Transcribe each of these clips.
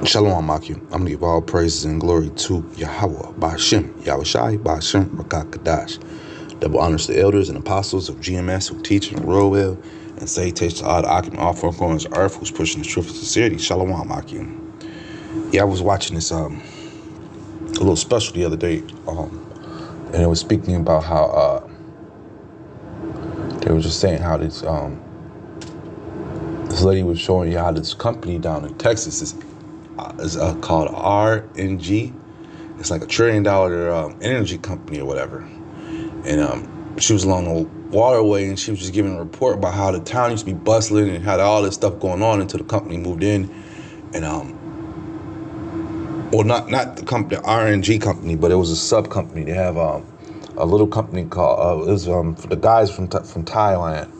Shalom, Maki. I'm going to give all praises and glory to Yahweh, Ba'ashem, Yahushai, Ba'ashem, Rakakadash. Double honors to the elders and apostles of GMS who teach and roll well and say taste to all the Akim, all four corners of earth who's pushing the truth and sincerity. Shalom, Maki. Yeah, I was watching this a little special the other day, and it was speaking about how they were just saying how this lady was showing you how this company down in Texas is called RNG. It's like $1 trillion energy company or whatever. And she was along the waterway and she was just giving a report about how the town used to be bustling and had all this stuff going on until the company moved in. And well, not the company, the RNG company, but it was a sub company. They have a little company called it was for the guys from Thailand,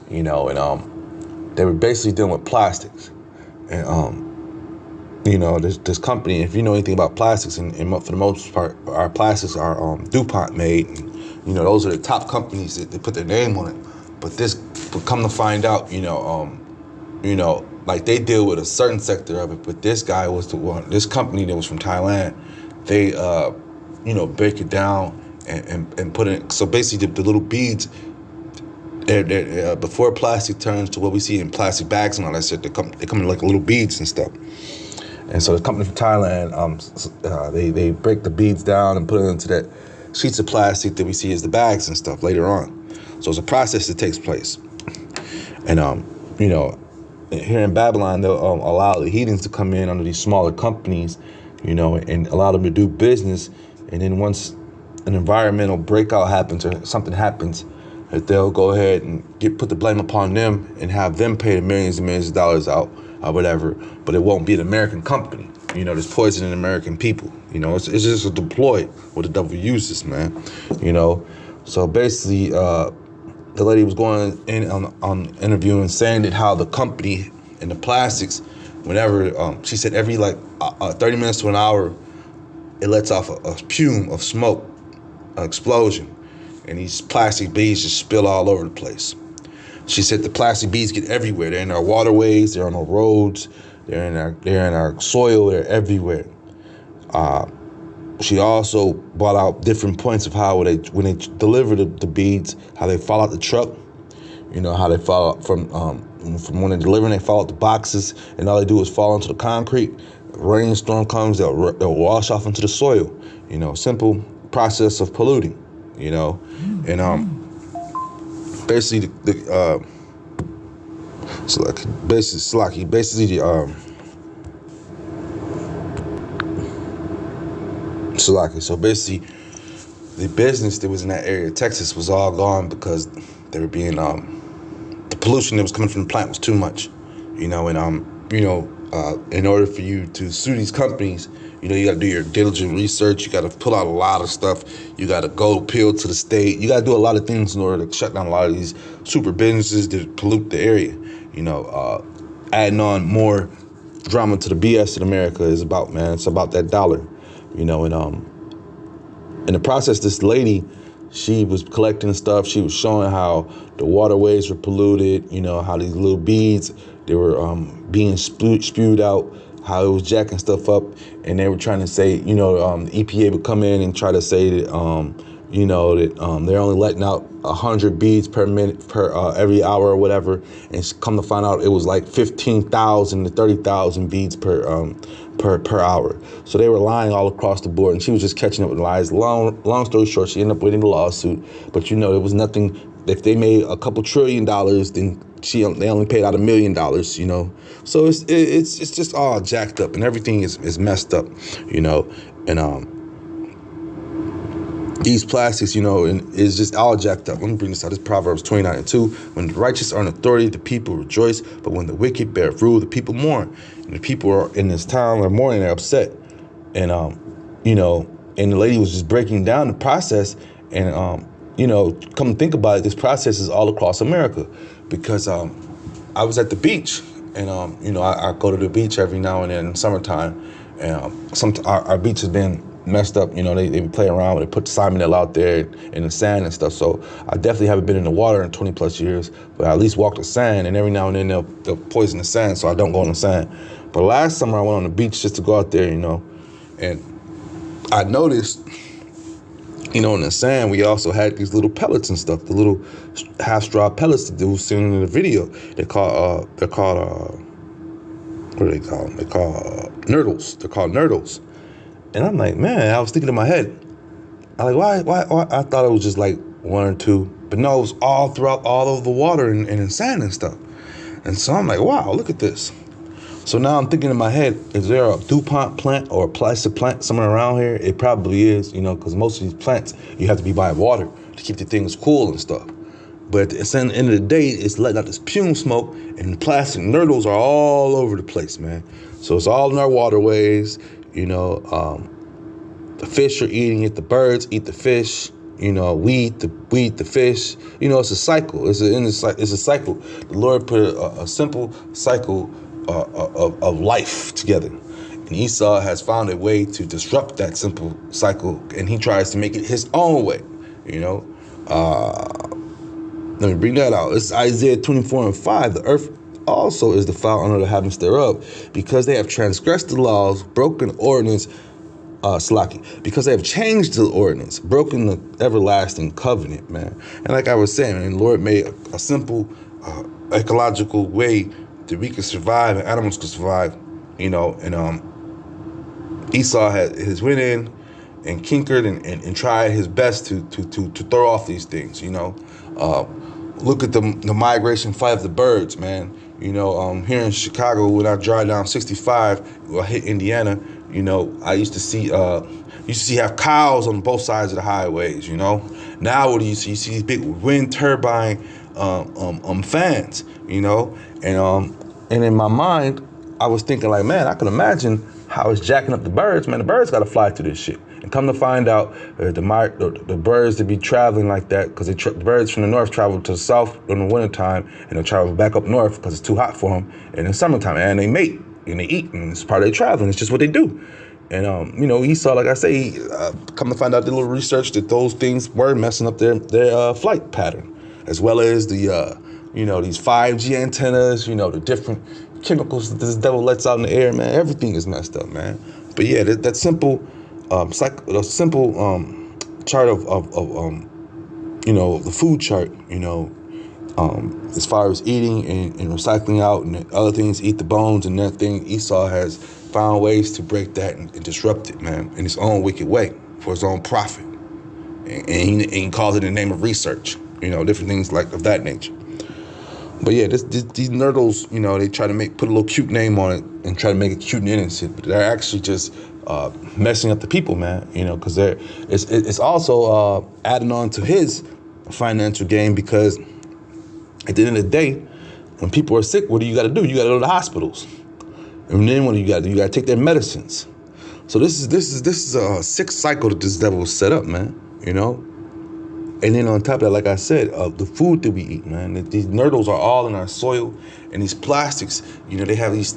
you know, and they were basically dealing with plastics. And you know, this company, if you know anything about plastics, and for the most part, our plastics are DuPont made. And, you know, those are the top companies that they put their name on it. But come to find out, you know, like they deal with a certain sector of it. But this guy was the one, this company that was from Thailand, they, you know, break it down and put it. So basically, the little beads, before plastic turns to what we see in plastic bags and all that shit, they come in like little beads and stuff. And so the company from Thailand, they break the beads down and put it into that sheets of plastic that we see as the bags and stuff later on. So it's a process that takes place. And, you know, here in Babylon, they'll allow the heathens to come in under these smaller companies, you know, and allow them to do business. And then once an environmental breakout happens or something happens, that they'll go ahead and put the blame upon them and have them pay the millions and millions of dollars out or whatever, but it won't be an American company. You know, there's poisoning American people. You know, it's just a deploy what the devil uses, man. You know, so basically, the lady was going in on interviewing saying that how the company and the plastics, whenever she said every 30 minutes to an hour, it lets off a fume of smoke, an explosion, and these plastic beads just spill all over the place. She said the plastic beads get everywhere. They're in our waterways, they're on our roads, they're in our soil, they're everywhere. She also brought out different points of how when they deliver the beads, how they fall out the truck. You know, how they fall out from when they're delivering, they fall out the boxes, and all they do is fall into the concrete. Rainstorm comes, they'll wash off into the soil. You know, simple process of polluting. You know, and basically so basically the business that was in that area of Texas was all gone because they were being the pollution that was coming from the plant was too much, you know. And in order for you to sue these companies, you know, you got to do your diligent research. You got to pull out a lot of stuff. You got to go appeal to the state. You got to do a lot of things in order to shut down a lot of these super businesses that pollute the area. You know, adding on more drama to the BS that America is about, man. It's about that dollar, you know. And in the process, this lady, she was collecting stuff. She was showing how the waterways were polluted. You know, how these little beads, they were being spewed out. How it was jacking stuff up, and they were trying to say, you know, the EPA would come in and try to say that, you know, that they're only letting out 100 beads per minute, per every hour or whatever, and come to find out it was like 15,000 to 30,000 beads per hour. So they were lying all across the board, and she was just catching up with lies. Long story short, she ended up winning the lawsuit, but you know, there was nothing. If they made a couple $1 trillion, then they only paid out $1 million, you know. So it's just all jacked up, and everything is messed up, you know. And these plastics, you know, and is just all jacked up. Let me bring this out. This Proverbs 29:2. When the righteous are in authority, the people rejoice, but when the wicked bear rule, the people mourn. And the people are in this town are mourning, they're upset. And you know, and the lady was just breaking down the process, and you know, come to think about it, this process is all across America, because I was at the beach, and you know, I go to the beach every now and then in summertime, and our beach has been messed up. You know, they would play around. They put salmonella out there in the sand and stuff. So I definitely haven't been in the water in 20 plus years, but I at least walk the sand. And every now and then they'll poison the sand, so I don't go on the sand. But last summer I went on the beach just to go out there, you know, and I noticed, you know, in the sand we also had these little pellets and stuff, the little half straw pellets that they were seen in the video. They're called what do they call them? They're called nurdles. They're called nurdles. And I'm like, man, I was thinking in my head, I'm like, why? I thought it was just like one or two, but no, it was all throughout all over the water and in sand and stuff. And so I'm like, wow, look at this. So now I'm thinking in my head, is there a DuPont plant or a plastic plant somewhere around here? It probably is, you know, because most of these plants, you have to be by water to keep the things cool and stuff. But at the end of the day, it's letting out this plume smoke, and the plastic nurdles are all over the place, man. So it's all in our waterways, you know. The fish are eating it, the birds eat the fish, you know, we eat the fish. You know, it's a cycle. It's a cycle. The Lord put a simple cycle of life together. And Esau has found a way to disrupt that simple cycle, and he tries to make it his own way, you know. Let me bring that out. It's Isaiah 24:5. The earth also is defiled under the habits thereof, because they have transgressed the laws, broken ordinance, because they have changed the ordinance, broken the everlasting covenant, man. And like I was saying, man, the Lord made a simple ecological way that we could survive and animals could survive, you know. And Esau has went in and kinkered and tried his best to throw off these things, you know. Look at the migration flight of the birds, man. You know, here in Chicago, when I drive down 65, or I hit Indiana, you know, I used to see have cows on both sides of the highways, you know. Now what do you see? You see these big wind turbine fans, you know. And in my mind, I was thinking like, man, I can imagine how it's jacking up the birds, man. The birds got to fly through this shit. And come to find out, the birds to be traveling like that, because the birds from the north travel to the south in the wintertime, and they'll travel back up north because it's too hot for them in the summertime. And they mate, and they eat, and it's part of their traveling. It's just what they do. And, you know, Esau, like I say, come to find out, did a little research that those things were messing up their flight pattern, as well as the, you know, these 5G antennas, you know, the different chemicals that this devil lets out in the air, man. Everything is messed up, man. But yeah, that simple chart of you know, the food chart, you know, as far as eating and recycling out and other things, eat the bones and that thing, Esau has found ways to break that and disrupt it, man, in his own wicked way for his own profit. And he calls it in the name of research, you know, different things like of that nature. But yeah, these nurdles, you know, they try to put a little cute name on it and try to make it cute and innocent, but they're actually just messing up the people, man. You know, because it's also adding on to his financial gain, because at the end of the day, when people are sick, what do you got to do? You got to go to the hospitals, and then what do you got to do? You got to take their medicines. So this is a sick cycle that this devil was set up, man. You know. And then on top of that, like I said, the food that we eat, man, these nurdles are all in our soil, and these plastics, you know, they have these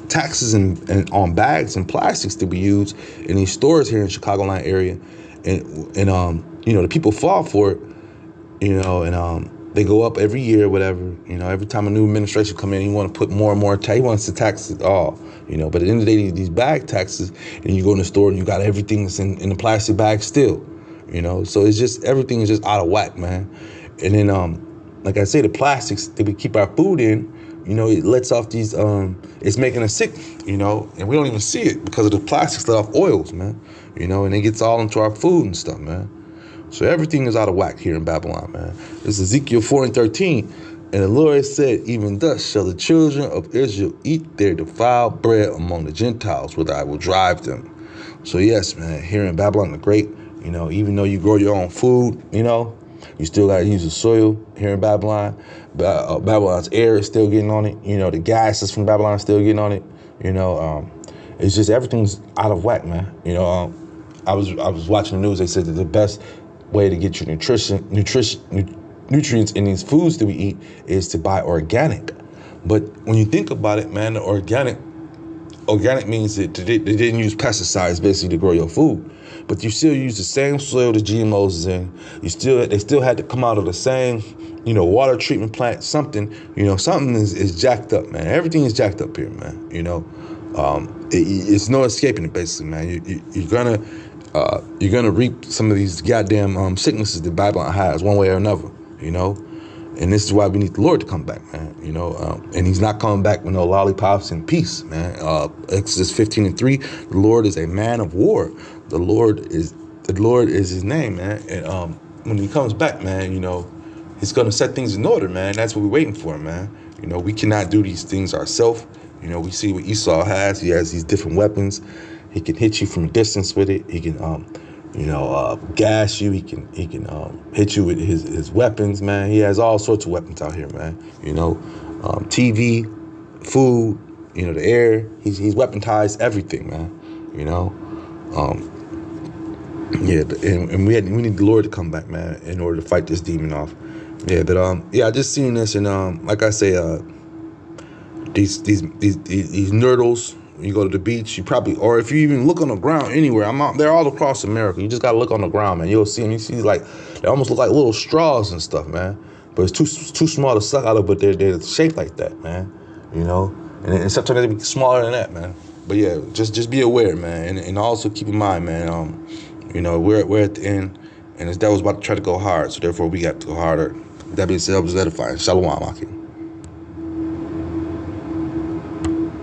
taxes and on bags and plastics that we use in these stores here in Chicagoland area, and you know, the people fall for it, you know, and they go up every year, whatever, you know, every time a new administration come in, he want to put more and more tax. He wants to tax it all, you know, but at the end of the day, these bag taxes, and you go in the store and you got everything that's in the plastic bag still. You know, so it's just, everything is just out of whack, man. And then, like I say, the plastics that we keep our food in, you know, it lets off these, it's making us sick, you know, and we don't even see it because of the plastics let off oils, man, you know, and it gets all into our food and stuff, man. So everything is out of whack here in Babylon, man. This is Ezekiel 4:13. And the Lord said, even thus shall the children of Israel eat their defiled bread among the Gentiles, whither I will drive them. So yes, man, here in Babylon the Great, you know, even though you grow your own food, you know, you still got to use the soil here in Babylon. Babylon's air is still getting on it. You know, the gases from Babylon are still getting on it. You know, it's just everything's out of whack, man. You know, I was watching the news. They said that the best way to get your nutrients in these foods that we eat is to buy organic. But when you think about it, man, the organic organic means that they didn't use pesticides basically to grow your food, but you still use the same soil the GMOs is in. They still had to come out of the same, water treatment plant. Something is jacked up, man. Everything is jacked up here, man. It's no escaping it, basically, man. You're gonna reap some of these goddamn sicknesses that Babylon has, one way or another. And this is why we need the Lord to come back, man. And He's not coming back with no lollipops and peace, man. Exodus 15:3. The Lord is a man of war. The Lord is His name, man. And when He comes back, man, He's gonna set things in order, man. That's what we're waiting for, man. We cannot do these things ourselves. We see what Esau has. He has these different weapons. He can hit you from a distance with it. He can, gas you. He can hit you with his weapons, man. He has all sorts of weapons out here, man. TV, food, the air. He's weaponized everything, man. And we need the Lord to come back, man, in order to fight this demon off. Yeah, but I just seen this, and like I say, these nurdles. When you go to the beach, or if you even look on the ground anywhere, they're all across America. You just gotta look on the ground, man. You'll see them. You see they almost look like little straws and stuff, man. But it's too small to suck out of. But they're shaped like that, man. And sometimes they be smaller than that, man. But yeah, just be aware, man, and also keep in mind, man. We're at the end, and the devil's about to try to go hard, so therefore we got to go harder. That being said, I was edifying. Shalom, Aki.